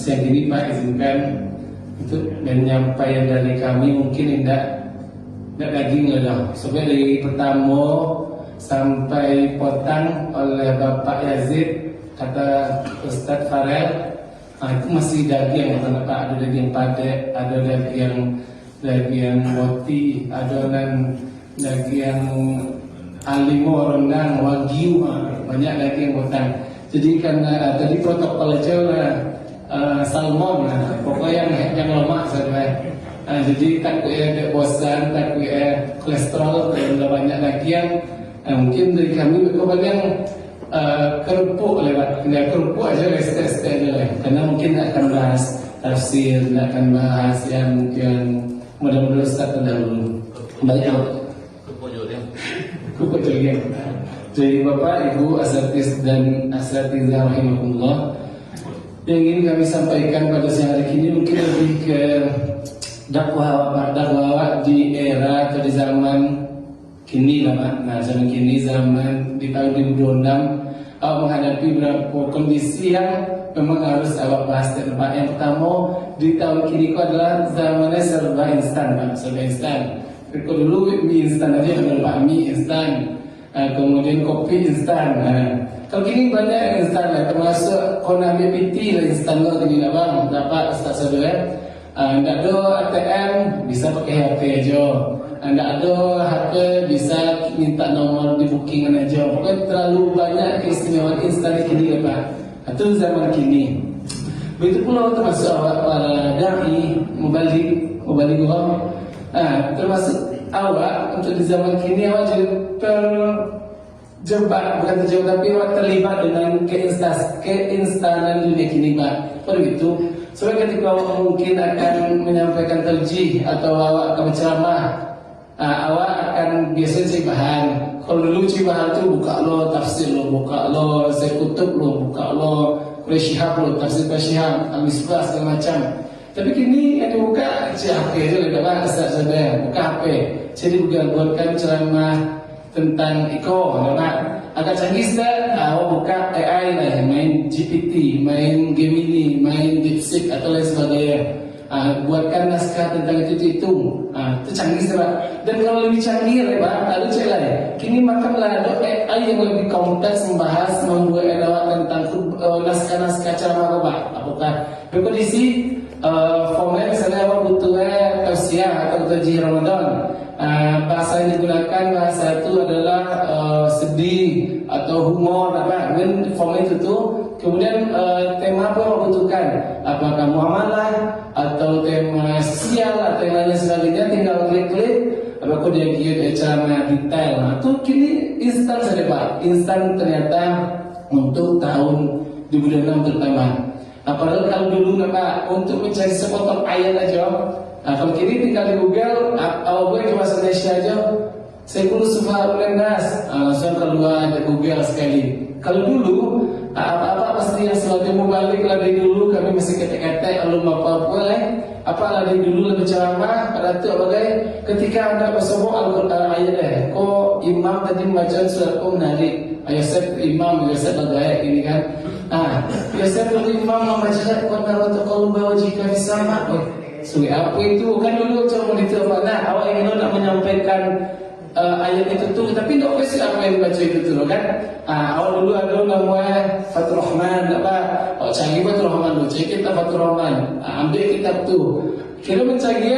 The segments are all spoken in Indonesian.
siang ini Pak izinkan untuk menyampaikan dari kami mungkin tidak daging lah. Sampai dari pertama sampai potang oleh Bapak Yazid kata Ustadz Farel, itu masih daging kata Pak, ada daging padek, ada daging roti, ada daging alimo, rendang, wagyu, banyak daging potang. Jadi karena tadi protokol aja lah salmon, pokoknya yang lemak saja. Jadi takut ada bosan, takut kolesterol, kalau banyak daging. Mungkin dari kami kemudian kerupuk lewat, tidak kerupuk aja STST aja lah. Karena mungkin tidak akan bahas tafsir, tidak akan bahas yang mungkin mudah-mudahan Ustaz terdahulu. Kembali ke kerupuk juga. Jadi Bapak, Ibu, asatiz dan asatizah rahimahullah, yang ingin kami sampaikan pada siang hari ini mungkin lebih ke dakwah di era atau di zaman kini lah Pak. Nah, zaman kini, zaman di tahun 2026 awak menghadapi beberapa kondisi yang memang harus awak bahas Pak. Yang pertama di tahun kini itu adalah zamannya serba instan Pak, serba instan. Kalau dulu mie instan aja ada Pak, mie instan, kemudian kopi instan. Kalau kini banyak yang instan lah, termasuk konami PT lah instan lah gini lah Bang. Dapat Ustaz Saudara, tidak ada ATM bisa pakai HP aja. Tidak ada HP bisa minta nomor di bookingan aja. Pokoknya terlalu banyak keistimewaan instan kini ya Pak. Itu zaman kini. Begitu pula termasuk para dai mubalik gua. Termasuk awak untuk di zaman kini awak jadi terjebak, bukan terjebak tapi awak terlibat dengan keinstanan dunia kini Pak. Begitu. Soalnya ketika awak mungkin akan menyampaikan terjih atau awak akan berceramah, awak akan biasanya cari bahan. Kalau dulu cari bahan tu buka lo tafsir lo, buka lo sekutub lo, buka lo Quraisyhab lo, tafsir Quraisyhab, Al-Misbah segala macam. Tapi kini yang dibuka HP aja lah Pak Ustaz Saudara, buka HP. Jadi buatkan ceramah tentang Iko, agak canggih Ustaz. Awak buka AI lah, main GPT, main Gemini, main DeepSeek atau lain sebagainya. Buatkan naskah tentang itu. Itu canggih Pak. Dan kalau lebih canggih lah Pak, lalu cek lah. Kini makanlah ada AI yang lebih kompleks membahas, membuat edawan tentang naskah-naskah ceramah Pak. Apakah berkondisi format misalnya awak butuhnya tausiah atau tajih Ramadan, bahasa yang digunakan bahasa itu adalah sedih atau humor apa, dan format itu kemudian tema apa yang awak butuhkan, apakah muamalah atau tema sosial atau yang lainnya sebagainya, tinggal klik apakah dia ceramah detail. Itu kini instan saja Pak, instan ternyata untuk tahun 2006 terutama. Padahal kalau dulu Pak untuk mencari sepotong ayat aja, kalau kini tinggal di Google, awal gue ke bahasa Indonesia aja, saya perlu sufa ulendas, langsung keluar di Google sekali. Kalau dulu apa-apa pasti yang selalu mau balik lah dari dulu, kami masih ketek-ketek lalu apa boleh, apa lah dari dulu lebih ceramah pada itu apa ketika anda bersombong Al-Quran ayat kok imam tadi membaca surat menarik, Yosef imam Yosef agak ini kan. Yosef imam membaca Quran atau kalau bawa jika disama. Suri apa itu kan dulu coba itu mana awak ingin nak menyampaikan ayat itu tuh, tapi tidak pasti apa yang dibaca itu tuh kan. Awal dulu ada namanya Fathur Rahman apa, canggih Fathur Rahman dulu, cari kita Fathur Rahman, ambil kitab tuh, kira mencari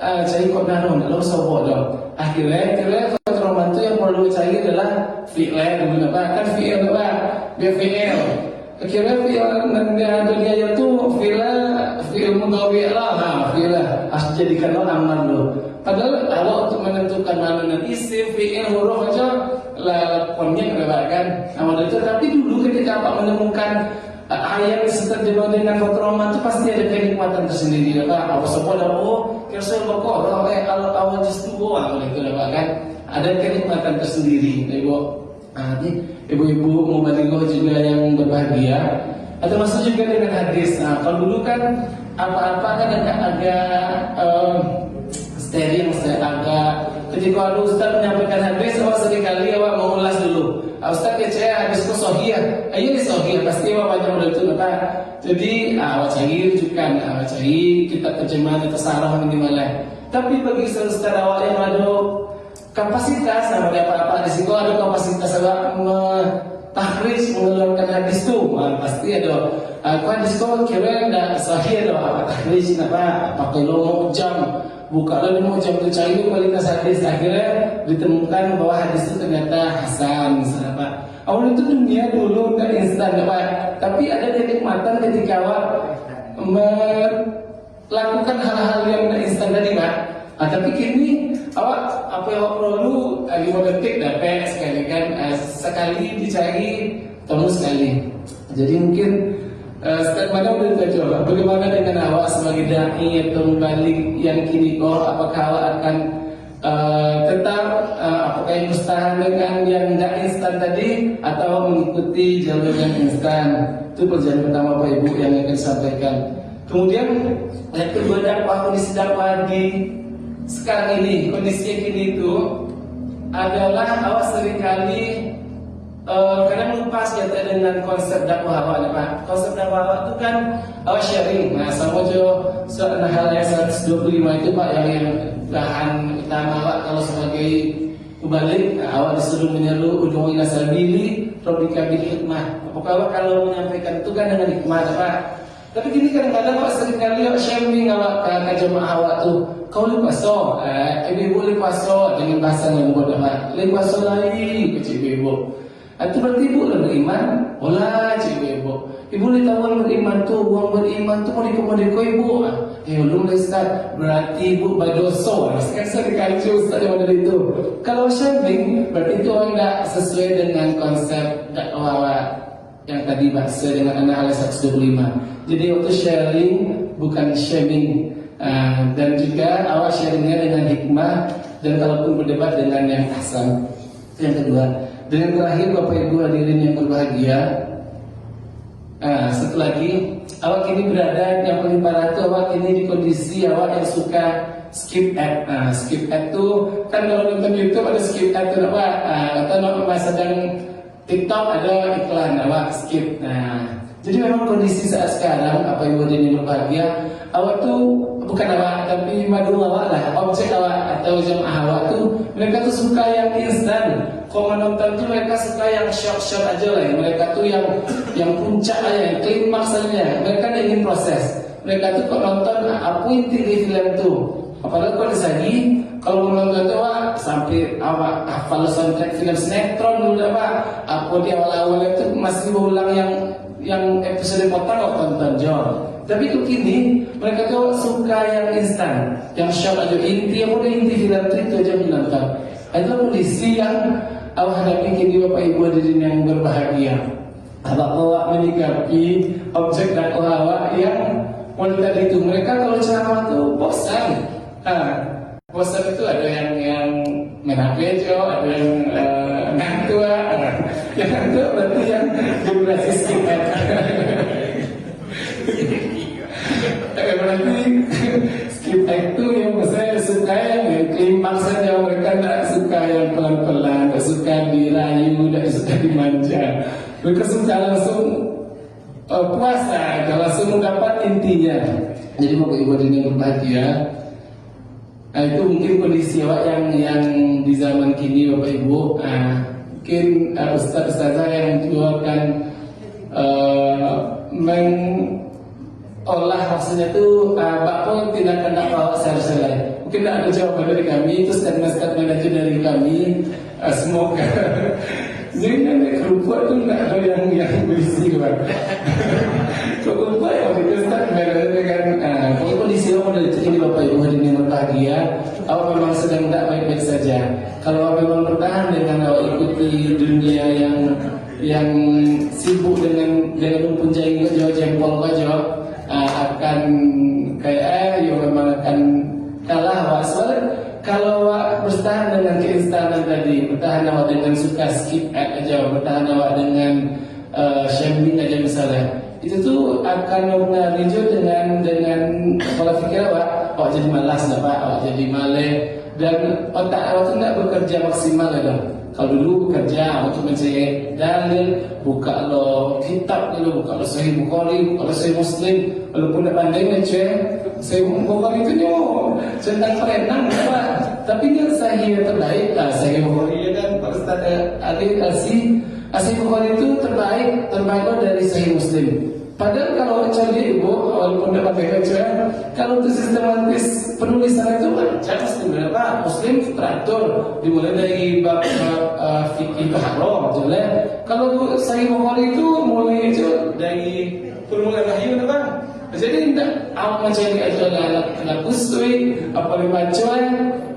cari Quran lalu sobo dong. Akhirnya Fathur Rahman tuh yang perlu cari adalah fi'il dulu apa kan, fi'il apa dia fi'il. Akhirnya fi'il dia itu fi'il mudhari lah, fi'il harus jadikan amal dulu. Padahal awak untuk menentukan mana nanti isim, fi'il, huruf aja lah konyek kan. Nama itu tapi dulu ketika Pak menemukan ayat seterjemah dengan Fathur Rahman itu pasti ada kenikmatan tersendiri Pak. Apa sebab kira-kira kalau awal justru itu Pak kan. Ada kenikmatan tersendiri Ibu. Ibu-ibu mubalighoh juga yang berbahagia, atau masuk juga dengan hadis. Kalau dulu kan apa-apa kan agak steril, agak ketika ada Ustaz menyampaikan hadis, awak sekali awak mengulas dulu. Ustaz kecaya hadis hadis sohih, ayo di sohih pasti awak baca model itu apa. Jadi awak cari rujukan, awak cari kitab terjemahan atau sarah minimal lah. Tapi bagi saudara awak yang ada kapasitas, sama ada apa-apa di situ ada kapasitas awak tahriz mengeluarkan hadis tu, pasti ada. Aku hadis kau kira ada sahih ada tahriz apa pakai lomo jam, buka lomo jam tu cari kualitas hadis, akhirnya ditemukan bahwa hadis itu ternyata hasan, misalnya apa. Awal itu dunia dulu nggak instan apa, tapi ada kenikmatan ketika awak melakukan hal-hal yang nggak instan tadi Pak. Tapi kini awak apa yang awak perlu 5 detik dapat sekali kan, sekali dicari temu sekali. Jadi mungkin step mana udah coba. Bagaimana dengan awak sebagai dai atau balik yang kini apakah awak akan tetap apakah yang bertahan dengan yang nggak instan tadi atau mengikuti jalur yang instan? Itu perjalanan pertama Pak Ibu yang akan disampaikan. Kemudian yang kedua kondisi dakwah di sekarang ini, kondisi kini itu adalah awak seringkali kadang lupa senjata dengan konsep dakwah awak Pak. Konsep dakwah awak itu kan awak sharing. Nah, sama jo soal hal yang 125 itu Pak yang bahan utama awak kalau sebagai mubalik, awak disuruh menyeru ujung ila sabili rabbika bil hikmah. Apakah awak kalau menyampaikan itu kan dengan hikmah Pak? Tapi gini kadang-kadang awak seringkali awak sharing awak ke jemaah awak tuh kau lepaso, ibu lepaso dengan bahasa yang mudah Pak. Lepaso lagi ke ibu. Itu berarti ibu lah beriman, olah cik ibu. Ibu ditawar beriman tuh, uang beriman tuh mau dikomodiko ibu. Belum lah Ustaz, berarti ibu berdosa. Sekarang sekali Ustaz yang ada itu. Kalau sharing, berarti itu orang tak sesuai dengan konsep dakwah yang tadi bahasa dengan anak alas 125. Jadi waktu sharing bukan shaming. Dan juga awak sharingnya dengan hikmah dan kalaupun berdebat dengan yang hasan. Yang kedua, dengan terakhir Bapak Ibu hadirin yang berbahagia, satu lagi awak kini berada yang paling parah itu awak kini di kondisi awak yang suka skip ad. Skip ad itu kan kalau nonton YouTube ada skip ad itu apa? Atau masa sedang TikTok ada iklan awak skip. Jadi memang kondisi saat sekarang apa Ibu hadirin yang berbahagia, awak tuh bukan awak tapi madu awak lah, objek awak atau jemaah awak tuh mereka tuh suka yang instan. Kalau menonton tuh mereka suka yang short aja lah. Mereka tuh yang puncak aja, yang klimaks aja. Mereka tidak ingin proses. Mereka tuh kalau nonton apa inti di film tuh. Apalagi kalau disagi kalau menonton tuh awak sampai awak hafal soundtrack film sinetron dulu apa. Apa di awal-awal itu masih berulang yang episode potong awak tonton jauh. Tapi tuh kini mereka tuh suka yang instan, yang short aja. Inti apa deh inti film itu aja menonton. Itu kondisi yang awak hadapi kini Bapak Ibu hadirin yang berbahagia. Awak menyikapi objek dakwah awak yang wanita itu. Mereka kalau ceramah tuh bosan. Bosan itu ada yang main HP aja, ada yang ngantuk. Yang ngantuk berarti yang durasi singkat. Berarti skip itu yang saya suka yang klimaks saja, mereka tidak suka yang pelan-pelan, tidak suka dirayu, tidak suka dimanja. Mereka suka langsung puasa, langsung mendapat intinya. Jadi Bapak Ibu yang berbahagia, itu mungkin kondisi awak yang di zaman kini Bapak Ibu. Mungkin Ustaz-Ustazah yang juga akan olah maksudnya itu Bapak tindakan dakwah secara mungkin tidak ada jawaban dari kami, itu statement aja dari kami. Semoga jadi nanti kerupuk itu tidak ada yang berisi Pak. Kerupuk yang itu statement dengan kalau kondisi awak dari ini Bapak Ibu hadirin yang berbahagia, awak memang sedang tidak baik-baik saja. Kalau awak memang bertahan dengan awak ikuti dunia yang sibuk dengan mempunyai jauh jempol jauh akan kayak memang akan kalah awak. Soalnya kalau awak bertahan dengan keinstanan tadi, bertahan awak dengan suka skip ad aja, bertahan awak dengan shaming aja misalnya, itu tuh akan mempengaruhi dengan pola pikir awak jadi malas Pak, awak jadi male dan otak awak tuh nggak bekerja maksimal ya dong. Kalau dulu kerja untuk mencari dalil, buka lo kitab dulu, buka lo Sahih Bukhari, buka lo Sahih Muslim. Walaupun tidak pandai baca Sahih Bukhari itu centang perenang, tapi dia Sahih yang terbaik. Sahih Bukhari dan Pak Ustaz Adik Sahih Bukhari itu terbaik lo dari Sahih Muslim. Padahal kalau cari ibu, walaupun dapat baca, kalau itu sistematis penulisan itu baca Muslim berapa? Muslim teratur, dimulai dari bab fikih haram, jelas. Kalau Sahih Bukhari itu mulai itu dari permulaan wahyu, apa? Jadi tidak awak mencari aja anak kusui, apa dibaca,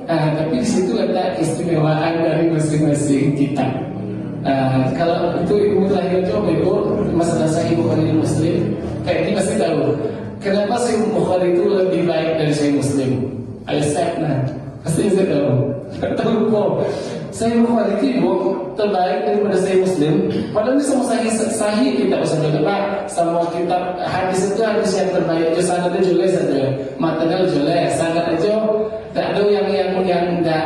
tapi di situ ada istimewaan dari masing-masing kitab. Kalau itu ibu lahir coba ibu masalah Sahih Bukhari dan Muslim, kayak ini pasti tahu kenapa Sahih Bukhari itu lebih baik dari Sahih Muslim. Pasti saya tahu kok Sahih Bukhari itu ibu terbaik daripada Sahih Muslim. Padahal ini semua sahih kita usah berdebat. Semua kitab hadis itu hadis yang terbaik. Itu sanadnya jelas saja, matanya jelas, sanad aja tak ada yang tidak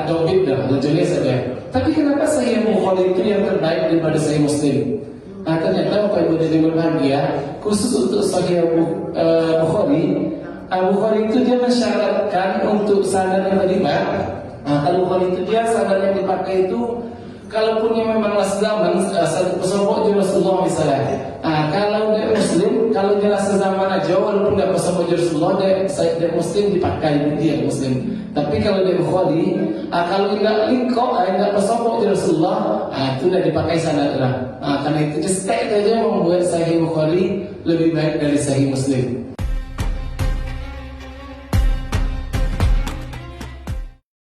dobit dah, jelas saja. Tapi kenapa Sahih Bukhari itu yang terbaik daripada Sahih Muslim? Ternyata Bapak Ibu dan Ibu berbahagia, khusus untuk Sahih Bukhari, Bukhari itu dia mensyaratkan untuk sanad yang terlibat. Kalau Bukhari itu dia sanad yang dipakai itu, kalaupun yang memang sezaman, pesopok Rasulullah misalnya. Kalau dia Muslim, kalau dia sezaman aja, walaupun dia pesopok Rasulullah, dia Muslim dipakai dia Muslim. Tapi kalau dia Bukhari, kalau tidak lingkop, tidak pesopok Rasulullah, itu tidak dipakai sanad lah. Karena itu just aja membuat Sahih Bukhari lebih baik dari Sahih Muslim.